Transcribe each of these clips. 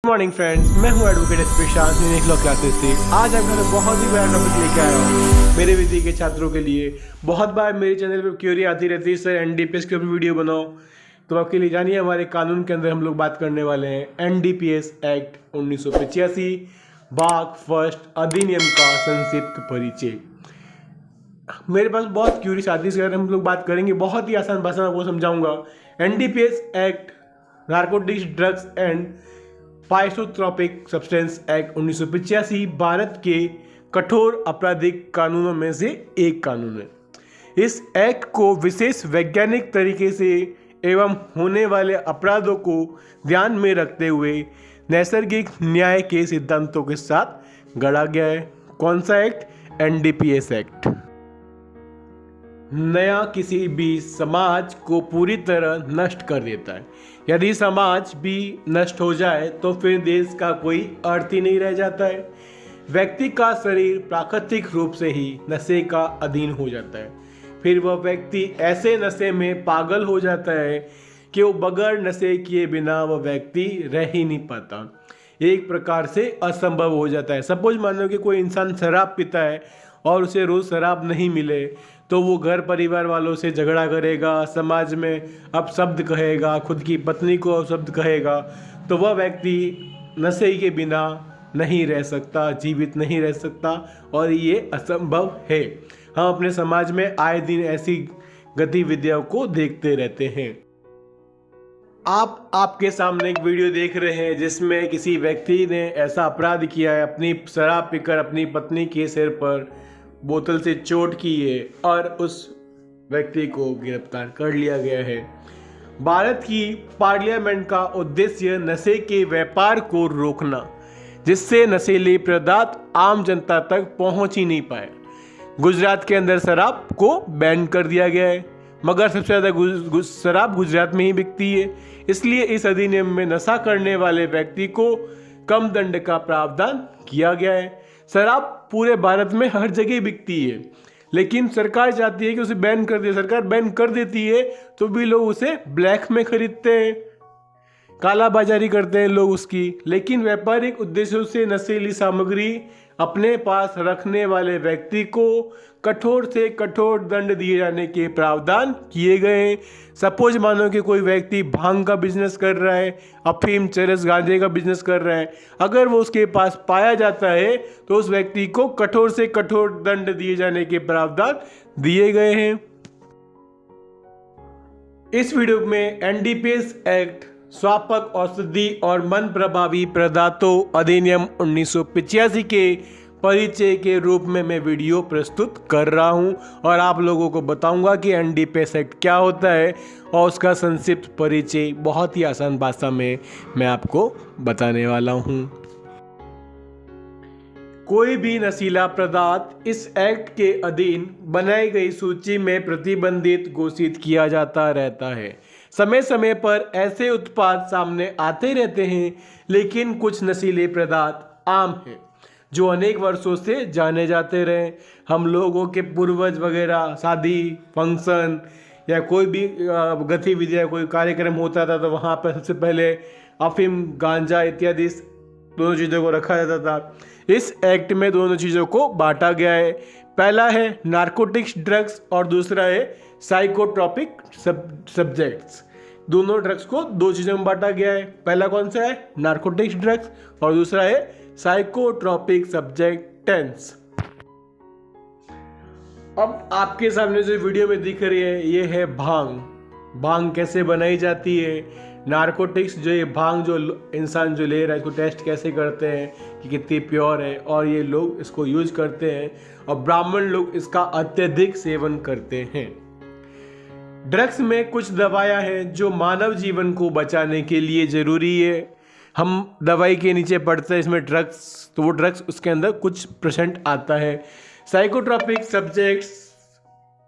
Good morning friends, मैं हूं advocate प्रशांत Nikhil classes से। आज हम घर बहुत ही बड़ा टॉपिक लेके आया हूं मेरे विधि के छात्रों के लिए। बहुत बार मेरे चैनल पे क्वेरी आती रहती है सर एनडीपीएस के ऊपर वीडियो बनाओ, तो आपके लिए जानिए हमारे कानून के अंदर हम लोग बात करने वाले हैं एनडीपीएस एक्ट 1985 भाग फर्स्ट अधिनियम का संक्षिप्त परिचय। मेरे पास बहुत क्यूरीज आती है, इसके बारे में हम लोग बात करेंगे। बहुत ही आसान भाषा में आपको समझाऊंगा। NDPS act narcotics drugs and psychotropic substance act 1985 भारत के कठोर आपराधिक कानूनों में से एक कानून है। इस एक्ट को विशेष वैज्ञानिक तरीके से एवं होने वाले अपराधों को ध्यान में रखते हुए नैसर्गिक न्याय के सिद्धांतों के साथ गढ़ा गया है। कौन सा एक्ट? NDPS act. नया किसी भी समाज को पूरी तरह नष्ट कर देता है। यदि समाज भी नष्ट हो जाए तो फिर देश का कोई अर्थ ही नहीं रह जाता है। व्यक्ति का शरीर प्राकृतिक रूप से ही नशे का अधीन हो जाता है। फिर वह व्यक्ति ऐसे नशे में पागल हो जाता है कि वो बगैर नशे किए बिना वह व्यक्ति रह ही नहीं पाता। एक प्रकार से असंभव हो जाता है। सपोज मानो कि कोई इंसान शराब पीता है और उसे रोज़ शराब नहीं मिले तो वो घर परिवार वालों से झगड़ा करेगा, समाज में अपशब्द कहेगा, खुद की पत्नी को अपशब्द कहेगा, तो वह व्यक्ति नशे के बिना नहीं रह सकता, जीवित नहीं रह सकता और ये असंभव है। हम अपने समाज में आए दिन ऐसी गतिविधियों को देखते रहते हैं। आपके सामने एक वीडियो देख रहे हैं जिसमें किसी व्यक्ति ने ऐसा अपराध किया है, अपनी शराब पीकर अपनी पत्नी के सिर पर बोतल से चोट की है और उस व्यक्ति को गिरफ्तार कर लिया गया है। भारत की पार्लियामेंट का उद्देश्य नशे के व्यापार को रोकना, जिससे नशीले पदार्थ आम जनता तक पहुंच ही नहीं पाए। गुजरात के अंदर शराब को बैन कर दिया गया है, मगर सबसे ज़्यादा शराब गुजरात में ही बिकती है। इसलिए इस अधिनियम में नशा करने वाले व्यक्ति को कम दंड का प्रावधान किया गया है। शराब पूरे भारत में हर जगह बिकती है, लेकिन सरकार चाहती है कि उसे बैन कर दे। सरकार बैन कर देती है तो भी लोग उसे ब्लैक में खरीदते हैं, काला बाजारी करते हैं लोग उसकी। लेकिन व्यापारिक उद्देश्यों से नशीली सामग्री अपने पास रखने वाले व्यक्ति को कठोर से कठोर दंड दिए जाने के प्रावधान किए गए हैं। सपोज मानो कि कोई व्यक्ति भांग का बिजनेस कर रहा है, अफीम चरस गांजे का बिजनेस कर रहा है, अगर वो उसके पास पाया जाता है तो उस व्यक्ति को कठोर से कठोर दंड दिए जाने के प्रावधान दिए गए हैं। इस वीडियो में एनडीपीएस एक्ट स्वापक औषधि और मन प्रभावी पदार्थों अधिनियम 1985 के परिचय के रूप में मैं वीडियो प्रस्तुत कर रहा हूं और आप लोगों को बताऊंगा कि एनडीपीएस एक्ट क्या होता है और उसका संक्षिप्त परिचय बहुत ही आसान भाषा में मैं आपको बताने वाला हूं। कोई भी नशीला पदार्थ इस एक्ट के अधीन बनाई गई सूची में प्रतिबंधित घोषित किया जाता रहता है। समय समय पर ऐसे उत्पाद सामने आते रहते हैं, लेकिन कुछ नशीले पदार्थ आम हैं जो अनेक वर्षों से जाने जाते रहे। हम लोगों के पूर्वज वगैरह शादी फंक्शन या कोई भी गतिविधि या कोई कार्यक्रम होता था तो वहाँ पर सबसे पहले अफीम गांजा इत्यादि दोनों चीज़ों को रखा जाता था। इस एक्ट में दोनों चीज़ों को बांटा गया है। पहला है नारकोटिक्स ड्रग्स और दूसरा है साइकोट्रोपिक सब्जेक्ट्स। दोनों ड्रग्स को दो चीज़ों में बांटा गया है। पहला कौन सा है? नारकोटिक्स ड्रग्स और दूसरा है साइकोट्रोपिक सब्जेक्टेंस। अब आपके सामने जो वीडियो में दिख रही है ये है भांग। भांग कैसे बनाई जाती है, नारकोटिक्स जो ये भांग जो इंसान जो ले रहा है इसको टेस्ट कैसे करते हैं कि कितनी प्योर है और ये लोग इसको यूज करते हैं और ब्राह्मण लोग इसका अत्यधिक सेवन करते हैं। ड्रग्स में कुछ दवाएं हैं जो मानव जीवन को बचाने के लिए ज़रूरी है। हम दवाई के नीचे पढ़ते हैं इसमें ड्रग्स, तो वो ड्रग्स उसके अंदर कुछ % आता है। साइकोट्रोपिक सब्जेक्ट्स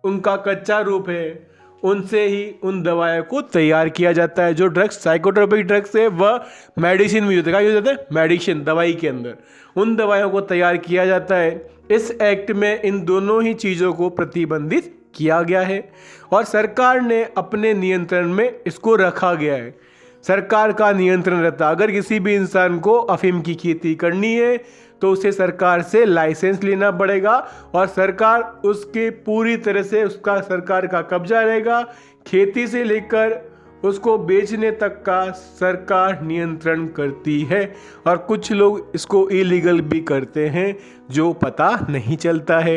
उनका कच्चा रूप है, उनसे ही उन दवाओं को तैयार किया जाता है। जो ड्रग्स साइकोट्रोपिक ड्रग्स है वह मेडिसिन में यूज होता है। क्या यूज होता है? मेडिसिन, दवाई के अंदर उन दवाओं को तैयार किया जाता है। इस एक्ट में इन दोनों ही चीज़ों को प्रतिबंधित किया गया है और सरकार ने अपने नियंत्रण में इसको रखा गया है। सरकार का नियंत्रण रहता। अगर किसी भी इंसान को अफीम की खेती करनी है तो उसे सरकार से लाइसेंस लेना पड़ेगा और सरकार उसके पूरी तरह से उसका सरकार का कब्जा रहेगा। खेती से लेकर उसको बेचने तक का सरकार नियंत्रण करती है और कुछ लोग इसको इलीगल भी करते हैं जो पता नहीं चलता है।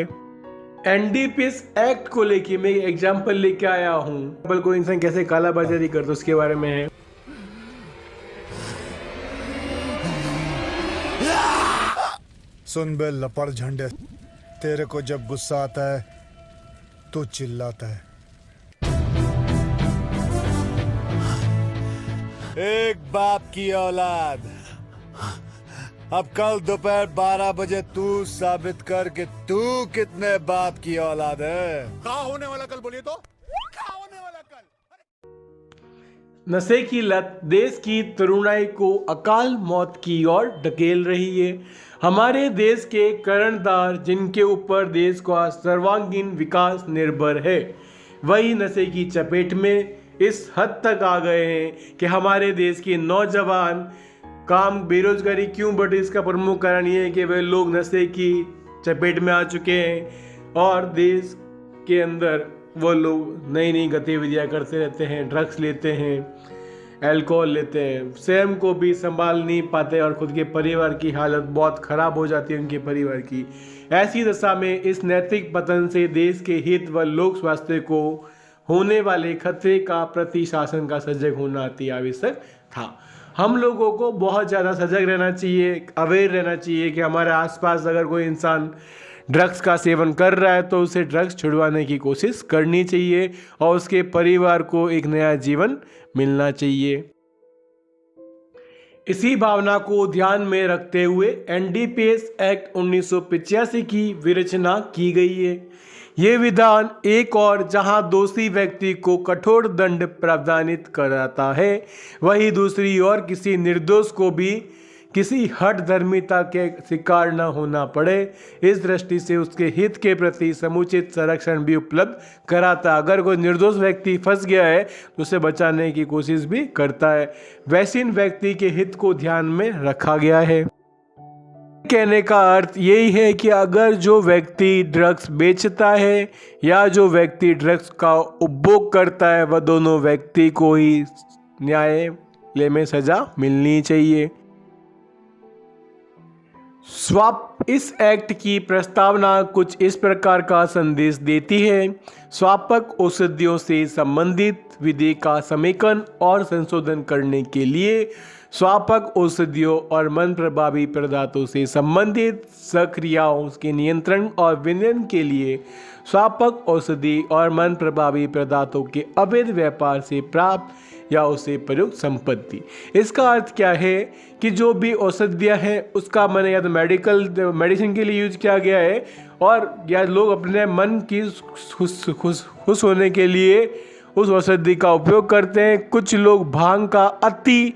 एनडीपीएस एक्ट को लेके मैं एग्जाम्पल लेके आया हूँ। कोई इंसान कैसे कालाबाजारी करता उसके बारे में है। सुन बे लपड़ झंडे, तेरे को जब गुस्सा आता है तो चिल्लाता है। एक बाप की औलाद, अब कल दोपहर 12 बजे तू साबित कर कि तू कितने बाप की औलाद है। क्या होने वाला कल, बोलिए तो क्या होने वाला कल। नशे की लत देश की तरुणाई को अकाल मौत की ओर ढकेल रही है। हमारे देश के कर्णधार जिनके ऊपर देश का सर्वांगीण विकास निर्भर है, वही नशे की चपेट में इस हद तक आ गए हैं कि हमारे देश के नौजवान काम बेरोजगारी क्यों बढ़ी, इसका प्रमुख कारण ये है कि वे लोग नशे की चपेट में आ चुके हैं और देश के अंदर वो लोग नई नई गतिविधियां करते रहते हैं, ड्रग्स लेते हैं, अल्कोहल लेते हैं, स्वयं को भी संभाल नहीं पाते और खुद के परिवार की हालत बहुत खराब हो जाती है उनके परिवार की। ऐसी दशा में इस नैतिक पतन से देश के हित व लोक स्वास्थ्य को होने वाले खतरे का प्रति शासन का सजग होना अति आवश्यक था। हम लोगों को बहुत ज़्यादा सजग रहना चाहिए, अवेयर रहना चाहिए कि हमारे आसपास अगर कोई इंसान ड्रग्स का सेवन कर रहा है तो उसे ड्रग्स छुड़वाने की कोशिश करनी चाहिए और उसके परिवार को एक नया जीवन मिलना चाहिए। इसी भावना को ध्यान में रखते हुए एनडीपीएस एक्ट 1985 की विरचना की गई है। ये विधान एक और जहां दोषी व्यक्ति को कठोर दंड प्रावधानित कराता है, वहीं दूसरी ओर किसी निर्दोष को भी किसी हठ धर्मिता के शिकार न होना पड़े, इस दृष्टि से उसके हित के प्रति समुचित संरक्षण भी उपलब्ध कराता। अगर कोई निर्दोष व्यक्ति फंस गया है तो उसे बचाने की कोशिश भी करता है। वैसे व्यक्ति के हित को ध्यान में रखा गया है। कहने का अर्थ यही है कि अगर जो व्यक्ति ड्रग्स बेचता है या जो व्यक्ति ड्रग्स का उपभोग करता है, वह दोनों व्यक्ति को ही न्यायालय में सजा मिलनी चाहिए। स्वाप इस एक्ट की प्रस्तावना कुछ इस प्रकार का संदेश देती है। स्वापक औषधियों से संबंधित विधि का समेकन और संशोधन करने के लिए स्वापक औषधियों और मन प्रभावी पदार्थों से संबंधित सक्रियाओं के नियंत्रण और विनियमन के लिए स्वापक औषधि और मन प्रभावी पदार्थों के अवैध व्यापार से प्राप्त या उसे प्रयुक्त संपत्ति। इसका अर्थ क्या है कि जो भी औषधियाँ हैं उसका मन या तो मेडिसिन के लिए यूज किया गया है और या लोग अपने मन की खुश होने के लिए उस औषधि का उपयोग करते हैं। कुछ लोग भांग का अति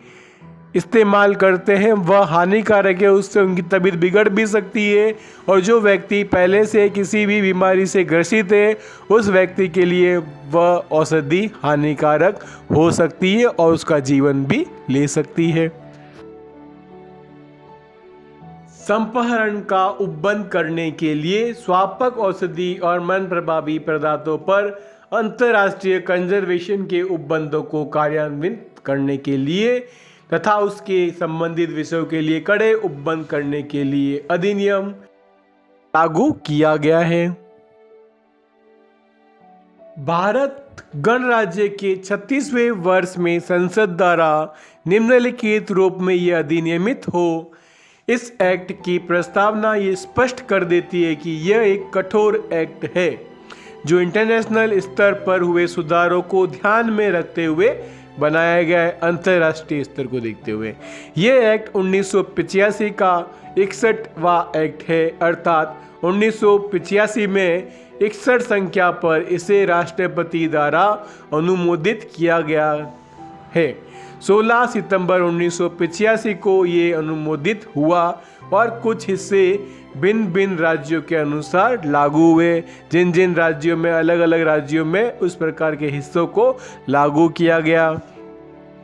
इस्तेमाल करते हैं, वह हानिकारक है, उससे उनकी तबीयत बिगड़ भी सकती है और जो व्यक्ति पहले से किसी भी बीमारी से ग्रसित है उस व्यक्ति के लिए वह औषधि हानिकारक हो सकती है और उसका जीवन भी ले सकती है। संपहरण का उपबंध करने के लिए स्वापक औषधि और मन प्रभावी पदार्थों पर अंतर्राष्ट्रीय कंजर्वेशन के उपबंधों को कार्यान्वित करने के लिए तथा उसके संबंधित विषयों के लिए कड़े उपबंध करने के लिए अधिनियम लागू किया गया है। भारत गणराज्य के 36वें वर्ष में संसद द्वारा निम्नलिखित रूप में यह अधिनियमित हो। इस एक्ट की प्रस्तावना ये स्पष्ट कर देती है कि यह एक कठोर एक्ट है जो इंटरनेशनल स्तर पर हुए सुधारों को ध्यान में रखते हुए बनाया गया है, अंतर्राष्ट्रीय स्तर को देखते हुए। यह एक्ट 1985 का 61वां एक्ट है, अर्थात 1985 में 61 संख्या पर इसे राष्ट्रपति द्वारा अनुमोदित किया गया है। 16 सितंबर 1985 को ये अनुमोदित हुआ और कुछ हिस्से भिन्न भिन्न राज्यों के अनुसार लागू हुए। जिन जिन राज्यों में अलग अलग राज्यों में उस प्रकार के हिस्सों को लागू किया गया।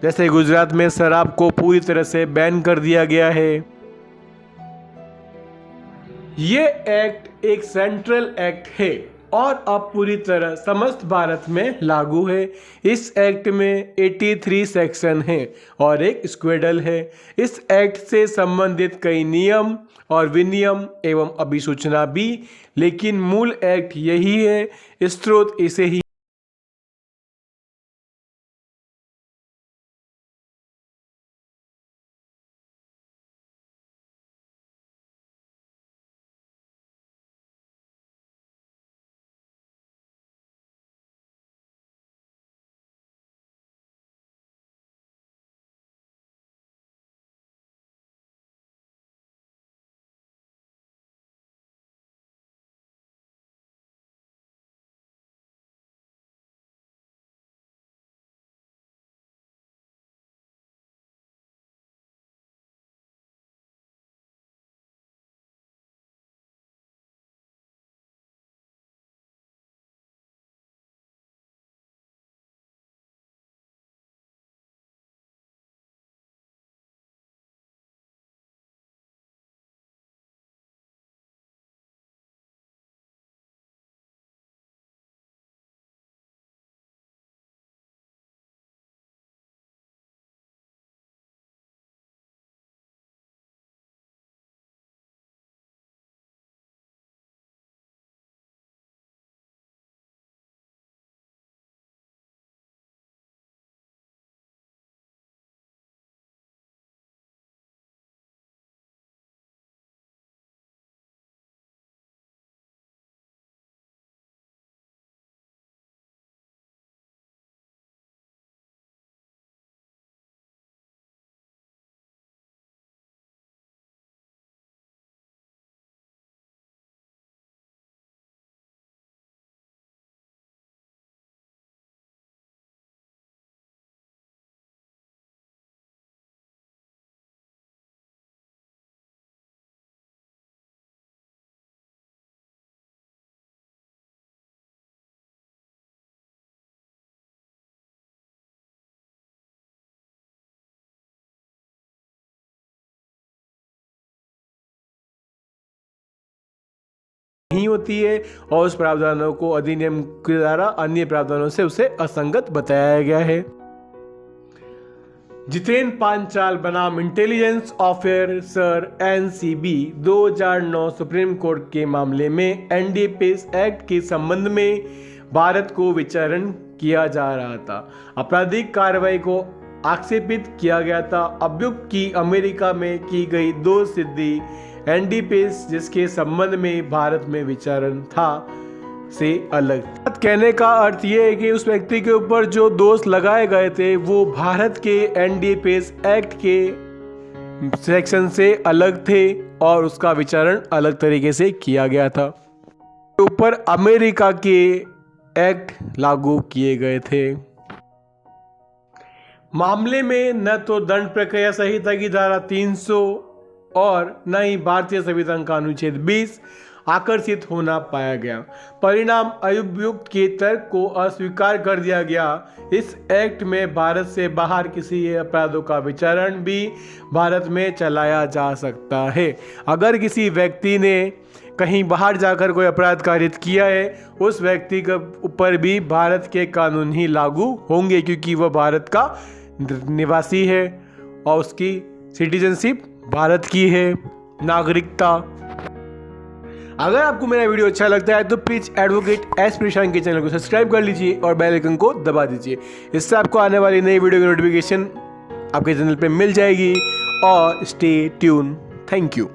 जैसे गुजरात में शराब को पूरी तरह से बैन कर दिया गया है। ये एक्ट एक सेंट्रल एक्ट है और अब पूरी तरह समस्त भारत में लागू है। इस एक्ट में 83 सेक्शन हैं और एक स्क्वेडल है। इस एक्ट से संबंधित कई नियम और विनियम एवं अभिसूचना भी, लेकिन मूल एक्ट यही है, स्रोत इसे ही नहीं होती है और उस प्रावधानों को अधिनियम के द्वारा अन्य प्रावधानों से उसे असंगत बताया गया है। जितेंद्र पांचाल बनाम intelligence officer NCB 2009 supreme court के मामले में एनडीपीएस एक्ट के संबंध में भारत को विचारण किया जा रहा था। आपराधिक कार्रवाई को आक्षेपित किया गया था। अभियुक्त की अमेरिका में की गई 2 सिद्धि एनडीपीएस जिसके संबंध में भारत में विचारण था से अलग। कहने का अर्थ यह है कि उस व्यक्ति के ऊपर जो दोष लगाए गए थे वो भारत के एनडीपीएस एक्ट के सेक्शन से अलग थे और उसका विचारण अलग तरीके से किया गया था। ऊपर अमेरिका के एक्ट लागू किए गए थे। मामले में न तो दंड प्रक्रिया संहिता की धारा 300 और न ही भारतीय संविधान का अनुच्छेद 20 आकर्षित होना पाया गया। परिणाम अभियुक्त के तर्क को अस्वीकार कर दिया गया। इस एक्ट में भारत से बाहर किसी अपराधों का विचारण भी भारत में चलाया जा सकता है। अगर किसी व्यक्ति ने कहीं बाहर जाकर कोई अपराध कारित किया है उस व्यक्ति के ऊपर भी भारत के कानून ही लागू होंगे, क्योंकि वह भारत का निवासी है और उसकी सिटीजनशिप भारत की है, नागरिकता। अगर आपको मेरा वीडियो अच्छा लगता है तो प्लीज एडवोकेट एस प्रशांत के चैनल को सब्सक्राइब कर लीजिए और बेल आइकन को दबा दीजिए। इससे आपको आने वाली नई वीडियो की नोटिफिकेशन आपके चैनल पे मिल जाएगी। और स्टे ट्यून। Thank you.